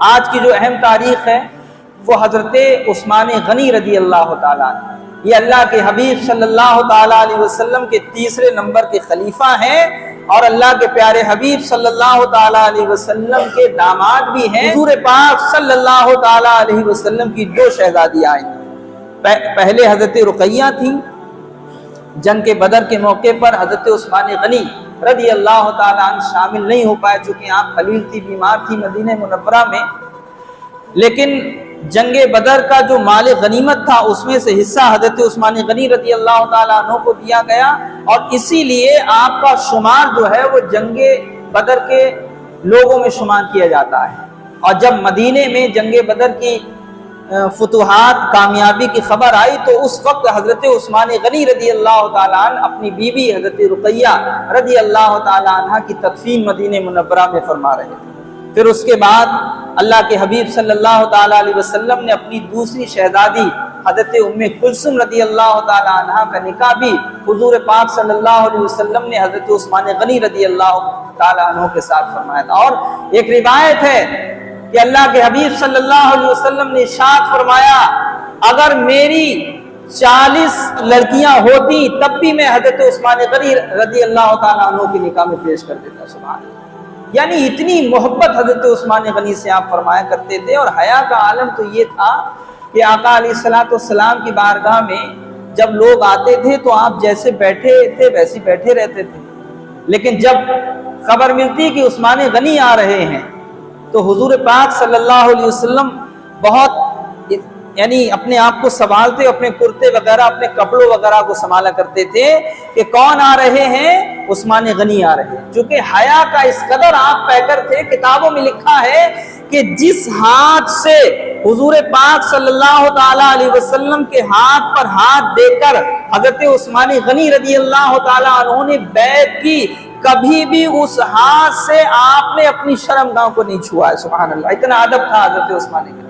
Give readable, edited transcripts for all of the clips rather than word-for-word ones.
آج کی جو اہم تاریخ ہے وہ حضرت عثمان غنی رضی اللہ تعالیٰ عنہ، یہ اللہ کے حبیب صلی اللہ تعالیٰ علیہ وسلم کے تیسرے نمبر کے خلیفہ ہیں اور اللہ کے پیارے حبیب صلی اللہ تعالیٰ علیہ وسلم کے داماد بھی ہیں۔ حضور پاک صلی اللہ تعالیٰ علیہ وسلم کی دو شہزادیاں آئیں، پہلے حضرت رقیہ تھی، جنگ کے بدر کے موقع پر حضرت عثمان غنی رضی اللہ تعالیٰ عنہ شامل نہیں ہو پائے چونکہ آپ خلیل تھی، بیمار تھی مدینہ منورہ میں، لیکن جنگ بدر کا جو مال غنیمت تھا اس میں سے حصہ حضرت عثمان غنی رضی اللہ تعالیٰ عنہ کو دیا گیا، اور اسی لیے آپ کا شمار جو ہے وہ جنگ بدر کے لوگوں میں شمار کیا جاتا ہے۔ اور جب مدینے میں جنگ بدر کی فتوحات کامیابی کی خبر آئی تو اس وقت حضرت عثمان غنی رضی اللہ تعالیٰ عنہ اپنی بیوی حضرت رقیہ رضی اللہ تعالیٰ عنہ کی تدفین مدینہ منورہ میں فرما رہے تھے۔ پھر اس کے بعد اللہ کے حبیب صلی اللہ تعالیٰ علیہ وسلم نے اپنی دوسری شہزادی حضرت ام کلثوم رضی اللہ تعالیٰ عنہ کا نکاح بھی حضور پاک صلی اللہ علیہ وسلم نے حضرت عثمان غنی رضی اللہ تعالیٰ عنہ کے ساتھ فرمایا تھا۔ اور ایک روایت ہے کہ اللہ کے حبیب صلی اللہ علیہ وسلم نے ارشاد فرمایا، اگر میری 40 لڑکیاں ہوتی تب بھی میں حضرت عثمان غنی رضی اللہ تعالیٰ عنہ کی نکاح میں پیش کر دیتا۔ سبحان اللہ، یعنی اتنی محبت حضرت عثمان غنی سے آپ فرمایا کرتے تھے۔ اور حیا کا عالم تو یہ تھا کہ آقا علیہ الصلوۃ والسلام کی بارگاہ میں جب لوگ آتے تھے تو آپ جیسے بیٹھے تھے ویسے بیٹھے رہتے تھے، لیکن جب خبر ملتی کہ عثمان غنی آ رہے ہیں تو حضور پاک صلی اللہ علیہ وسلم بہت یعنی اپنے آپ کو سنبھالتے، اپنے کرتے وغیرہ اپنے کپڑوں وغیرہ کو سنبھالا کرتے تھے کہ کون آ رہے ہیں؟ عثمان غنی آ رہے ہیں۔ چونکہ حیا کا اس قدر آپ پیکر تھے، کتابوں میں لکھا ہے کہ جس ہاتھ سے حضور پاک صلی اللہ تعالیٰ علیہ وسلم کے ہاتھ پر ہاتھ دے کر حضرت عثمان غنی رضی اللہ تعالیٰ عنہ نے بیعت کی، کبھی بھی اس ہاتھ سے آپ نے اپنی شرمگاہ کو نہیں چھوا ہے۔ سبحان اللہ، اتنا ادب تھا حضرت عثمان غنی۔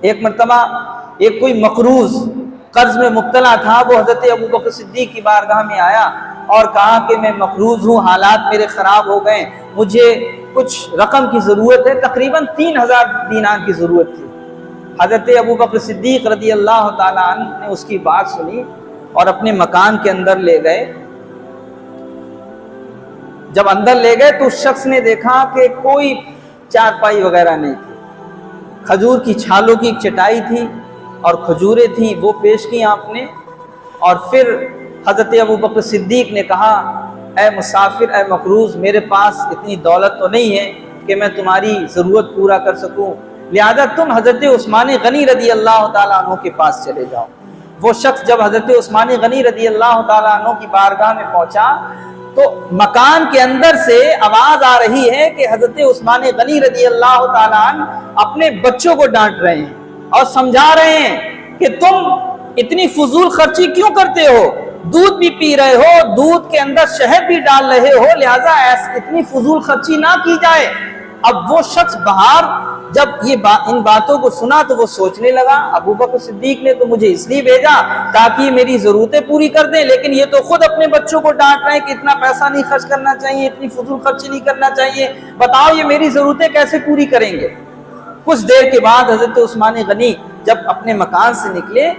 ایک مرتبہ ایک کوئی مقروض قرض میں مبتلا تھا، وہ حضرت ابوبکر صدیق کی بارگاہ میں آیا اور کہا کہ میں مقروض ہوں، حالات میرے خراب ہو گئے، مجھے کچھ رقم کی ضرورت ہے، تقریباً 3000 دینار کی ضرورت تھی۔ حضرت ابوبکر صدیق رضی اللہ تعالیٰ عنہ نے اس کی بات سنی اور اپنے مکان کے اندر لے گئے۔ جب اندر لے گئے تو اس شخص نے دیکھا کہ کوئی چارپائی وغیرہ نہیں تھی، کھجور کی چھالوں کی ایک چٹائی تھی اور کھجوریں تھیں، وہ پیش کی آپ نے۔ اور پھر حضرت ابوبکر صدیق نے کہا، اے مسافر، اے مقروض، میرے پاس اتنی دولت تو نہیں ہے کہ میں تمہاری ضرورت پورا کر سکوں، لہذا تم حضرت عثمان غنی رضی اللہ تعالیٰ عنہ کے پاس چلے جاؤ۔ وہ شخص جب حضرت عثمان غنی رضی اللہ تعالیٰ عنہ کی بارگاہ میں پہنچا تو مکان کے اندر سے آواز آ رہی ہے کہ حضرت عثمان غنی رضی اللہ تعالیٰ عنہ اپنے بچوں کو ڈانٹ رہے ہیں اور سمجھا رہے ہیں کہ تم اتنی فضول خرچی کیوں کرتے ہو، دودھ بھی پی رہے ہو، دودھ کے اندر شہد بھی ڈال رہے ہو، لہٰذا اتنی فضول خرچی نہ کی جائے۔ اب وہ شخص باہر جب ان باتوں کو سنا تو وہ سوچنے لگا، ابوبکر صدیق نے تو مجھے اس لیے بھیجا تاکہ میری ضرورتیں پوری کر دیں، لیکن یہ تو خود اپنے بچوں کو ڈانٹ رہے ہیں کہ اتنا پیسہ نہیں خرچ کرنا چاہیے، اتنی فضول خرچی نہیں کرنا چاہیے، بتاؤ یہ میری ضرورتیں کیسے پوری کریں گے۔ کچھ دیر کے بعد حضرت عثمان غنی جب اپنے مکان سے نکلے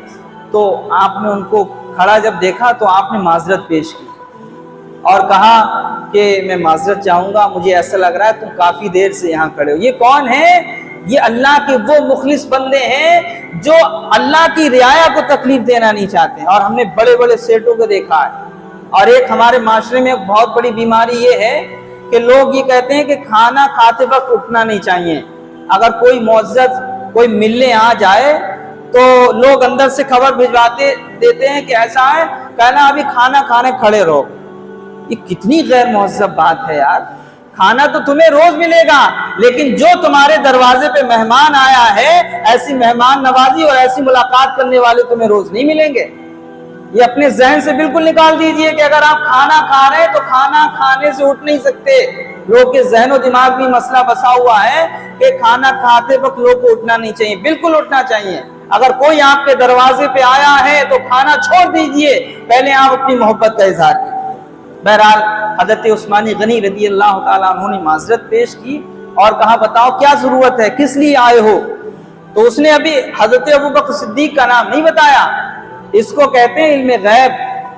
تو آپ نے ان کو کھڑا جب دیکھا تو آپ نے معذرت پیش کی اور کہا کہ میں معذرت چاہوں گا، مجھے ایسا لگ رہا ہے تم کافی دیر سے یہاں کھڑے ہو۔ یہ کون ہے؟ یہ اللہ کے وہ مخلص بندے ہیں جو اللہ کی رعایا کو تکلیف دینا نہیں چاہتے ہیں، اور ہم نے بڑے بڑے سیٹوں کو دیکھا ہے۔ اور ایک ہمارے معاشرے میں ایک بہت بڑی بیماری یہ ہے کہ لوگ یہ کہتے ہیں کہ کھانا کھاتے وقت اٹھنا نہیں چاہیے۔ اگر کوئی معزز کوئی ملنے آ جائے تو لوگ اندر سے خبر بھجواتے دیتے ہیں کہ ایسا ہے، کہنا ابھی کھانا کھانے کھڑے رہو۔ یہ کتنی غیر مہذب بات ہے یار، کھانا تو تمہیں روز ملے گا، لیکن جو تمہارے دروازے پہ مہمان آیا ہے ایسی مہمان نوازی اور ایسی ملاقات کرنے والے تمہیں روز نہیں ملیں گے۔ یہ اپنے ذہن سے بالکل نکال دیجئے کہ اگر آپ کھانا کھا رہے ہیں تو کھانا کھانے سے اٹھ نہیں سکتے۔ لوگ کے ذہن و دماغ میں مسئلہ بسا ہوا ہے کہ کھانا کھاتے وقت لوگ کو اٹھنا نہیں چاہیے، بالکل اٹھنا چاہیے۔ اگر کوئی آپ کے دروازے پہ آیا ہے تو کھانا چھوڑ دیجئے، پہلے آپ اپنی محبت کا اظہار کیجیے۔ بہرحال حضرت عثمان غنی رضی اللہ تعالیٰ عنہ نے معذرت پیش کی اور کہا بتاؤ کیا ضرورت ہے, کس لیے آئے ہو؟ تو اس نے ابھی حضرت ابوبکر صدیق کا نام نہیں بتایا. اس کو کہتے ہیں علم غیب.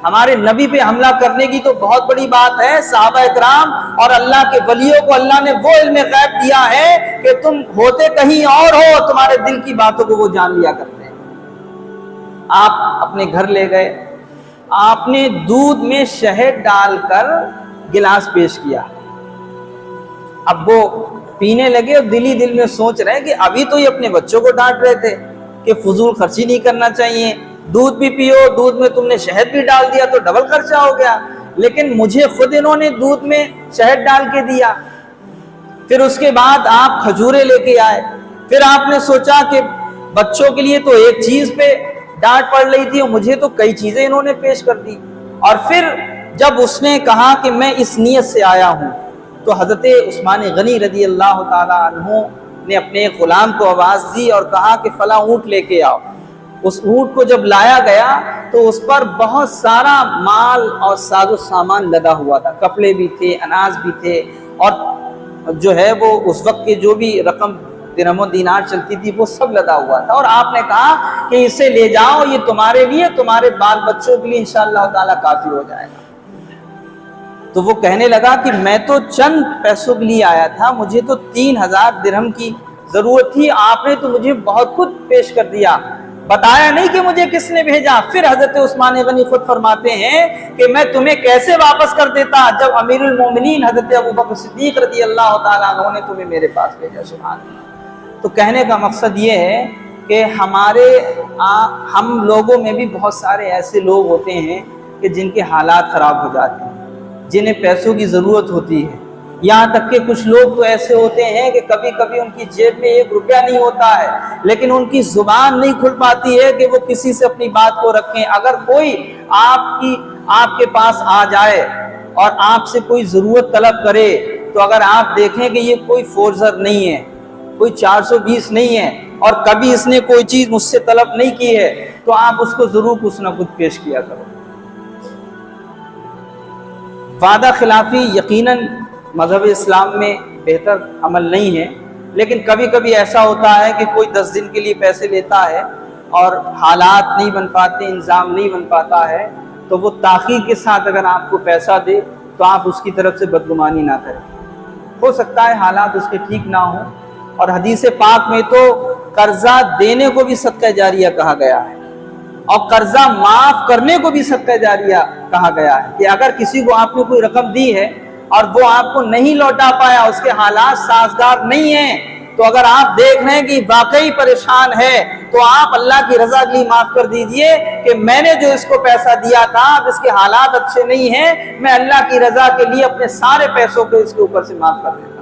ہمارے نبی پہ حملہ کرنے کی تو بہت بڑی بات ہے. صحابہ اکرام اور اللہ کے ولیوں کو اللہ نے وہ علم غیب دیا ہے کہ تم ہوتے کہیں اور ہو, تمہارے دل کی باتوں کو وہ جان لیا کرتے ہیں. آپ اپنے گھر لے گئے, آپ نے دودھ میں شہد ڈال کر گلاس پیش کیا. اب وہ پینے لگے اور دل ہی دل میں سوچ رہے ہیں کہ ابھی تو یہ اپنے بچوں کو ڈانٹ رہے تھے کہ فضول خرچی نہیں کرنا چاہیے, دودھ بھی پیو, دودھ میں تم نے شہد بھی ڈال دیا تو ڈبل خرچہ ہو گیا, لیکن مجھے خود انہوں نے دودھ میں شہد ڈال کے دیا. پھر اس کے بعد آپ کھجورے لے کے آئے. پھر آپ نے سوچا کہ بچوں کے لیے تو ایک چیز پہ ڈانٹ پڑ رہی تھی اور مجھے تو کئی چیزیں انہوں نے پیش کر دی. اور پھر جب اس نے کہا کہ میں اس نیت سے آیا ہوں, تو حضرت عثمان غنی رضی اللہ تعالیٰ عنہ نے اپنے غلام کو آواز دی اور کہا کہ فلاں اونٹ لے کے آؤ. اس اونٹ کو جب لایا گیا تو اس پر بہت سارا مال اور ساز و سامان لدا ہوا تھا, کپڑے بھی تھے, اناج بھی تھے, اور جو ہے وہ اس وقت کے جو بھی رقم درہم و دینار چلتی تھی وہ سب لدا ہوا تھا. اور آپ نے کہا کہ اسے لے جاؤ, یہ تمہارے لیے, تمہارے بال بچوں کے لیے انشاءاللہ تعالیٰ کافی ہو جائے گا. تو وہ کہنے لگا کہ میں تو چند پیسوں کے لیے آیا تھا, مجھے تو 3000 درہم کی ضرورت تھی, آپ نے تو مجھے بہت کچھ پیش کر دیا, بتایا نہیں کہ مجھے کس نے بھیجا. پھر حضرت عثمان غنی خود فرماتے ہیں کہ میں تمہیں کیسے واپس کر دیتا جب امیر المومنین حضرت ابوبکر صدیق رضی اللہ تعالیٰ عنہ نے تمہیں میرے پاس بھیجا. سبحان اللہ. تو کہنے کا مقصد یہ ہے کہ ہم لوگوں میں بھی بہت سارے ایسے لوگ ہوتے ہیں کہ جن کے حالات خراب ہو جاتے ہیں, جنہیں پیسوں کی ضرورت ہوتی ہے. یہاں تک کہ کچھ لوگ تو ایسے ہوتے ہیں کہ کبھی کبھی ان کی جیب میں 1 روپیہ نہیں ہوتا ہے, لیکن ان کی زبان نہیں کھل پاتی ہے کہ وہ کسی سے اپنی بات کو رکھیں. اگر کوئی آپ کے پاس آ جائے اور آپ سے کوئی ضرورت طلب کرے, تو اگر آپ دیکھیں کہ یہ کوئی فورزر نہیں ہے, کوئی 420 نہیں ہے, اور کبھی اس نے کوئی چیز مجھ سے طلب نہیں کی ہے, تو آپ اس کو ضرور کچھ نہ کچھ پیش کیا کرو. وعدہ خلافی یقیناً مذہب اسلام میں بہتر عمل نہیں ہے, لیکن کبھی کبھی ایسا ہوتا ہے کہ کوئی 10 دن کے لیے پیسے لیتا ہے اور حالات نہیں بن پاتے, انظام نہیں بن پاتا ہے, تو وہ تاخیر کے ساتھ اگر آپ کو پیسہ دے تو آپ اس کی طرف سے بدگمانی نہ کریں. ہو سکتا ہے حالات اس کے ٹھیک نہ ہوں, اور حدیث پاک میں تو قرضہ دینے کو بھی صدقہ جاریہ کہا گیا ہے, اور قرضہ معاف کرنے کو بھی صدقہ جاریہ کہا گیا ہے. کہ اگر کسی کو آپ نے کوئی رقم دی ہے اور وہ آپ کو نہیں لوٹا پایا, اس کے حالات سازگار نہیں ہیں, تو اگر آپ دیکھ رہے ہیں کہ واقعی پریشان ہے, تو آپ اللہ کی رضا کے لیے معاف کر دیجئے کہ میں نے جو اس کو پیسہ دیا تھا, اب اس کے حالات اچھے نہیں ہیں, میں اللہ کی رضا کے لیے اپنے سارے پیسوں کو اس کے اوپر سے معاف کر دوں.